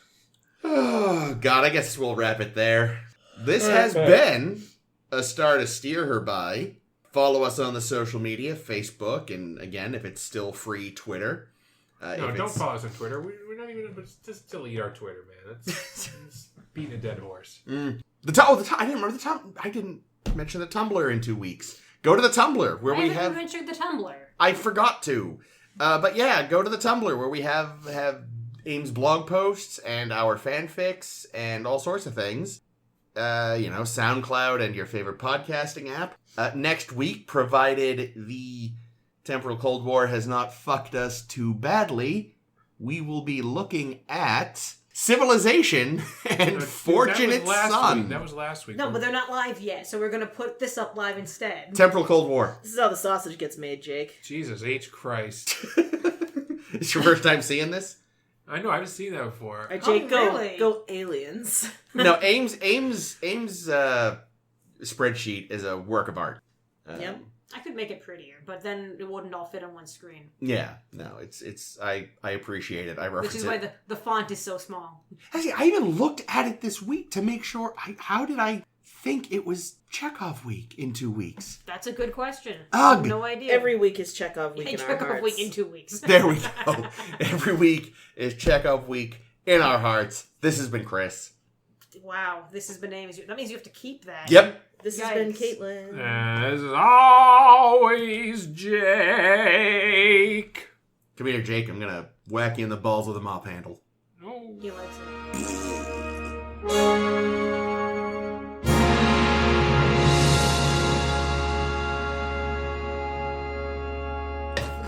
[SPEAKER 1] Oh, God, I guess we'll wrap it there. This has been A Star to Steer Her By. Follow us on the social media, Facebook, and again, if it's still free, Twitter.
[SPEAKER 3] No, don't follow us on Twitter. We're not even... Just delete our Twitter, man. It's beating a dead horse.
[SPEAKER 1] I didn't remember the Tumblr. I didn't mention the Tumblr in 2 weeks. Go to the Tumblr where we have...
[SPEAKER 2] I mentioned the Tumblr.
[SPEAKER 1] I forgot to. But yeah, go to the Tumblr where we have Ames blog posts and our fanfics and all sorts of things. SoundCloud and your favorite podcasting app. Next week, provided the Temporal Cold War has not fucked us too badly, we will be looking at Civilization and Fortunate Son.
[SPEAKER 3] That was last week.
[SPEAKER 2] No, but they're not live yet, so we're going to put this up live instead.
[SPEAKER 1] Temporal Cold War.
[SPEAKER 4] This is how the sausage gets made, Jake.
[SPEAKER 3] Jesus H. Christ.
[SPEAKER 1] It's your first time seeing this?
[SPEAKER 3] I know, I haven't seen that before.
[SPEAKER 4] All right, Jake,
[SPEAKER 2] really?
[SPEAKER 4] go aliens.
[SPEAKER 1] No, Ames' spreadsheet is a work of art.
[SPEAKER 4] Yep.
[SPEAKER 2] I could make it prettier, but then it wouldn't all fit on one screen.
[SPEAKER 1] Yeah, no, I appreciate it. I reference
[SPEAKER 2] Which is why the font is so small.
[SPEAKER 1] Actually, I even looked at it this week to make sure. How did I think it was Chekhov week in 2 weeks?
[SPEAKER 2] That's a good question.
[SPEAKER 1] Ugh.
[SPEAKER 2] I have no idea.
[SPEAKER 4] Every week is Chekhov week in our
[SPEAKER 2] Chekhov
[SPEAKER 4] hearts.
[SPEAKER 2] week in 2 weeks.
[SPEAKER 1] There we go. Every week is Chekhov week in our hearts. This has been Chris.
[SPEAKER 2] Wow, this has been Ames. That means you have to keep that.
[SPEAKER 1] Yep.
[SPEAKER 4] This has been Caitlin.
[SPEAKER 3] As always, Jake.
[SPEAKER 1] Come here, Jake. I'm gonna whack you in the balls with a mop handle.
[SPEAKER 3] Oh.
[SPEAKER 2] He likes it.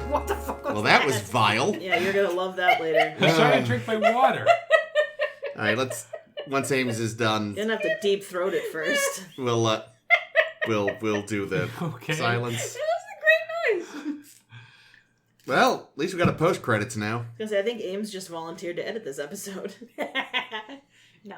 [SPEAKER 2] What the fuck was
[SPEAKER 1] Well, that was vile.
[SPEAKER 4] Yeah, you're gonna love that later.
[SPEAKER 3] I'm starting to drink my water.
[SPEAKER 1] All right, once Ames is done,
[SPEAKER 4] You're gonna have to deep throat it first.
[SPEAKER 1] we'll do the silence.
[SPEAKER 2] It was a great noise.
[SPEAKER 1] Well, at least we got a post credits now.
[SPEAKER 4] Because I think Ames just volunteered to edit this episode.
[SPEAKER 2] No.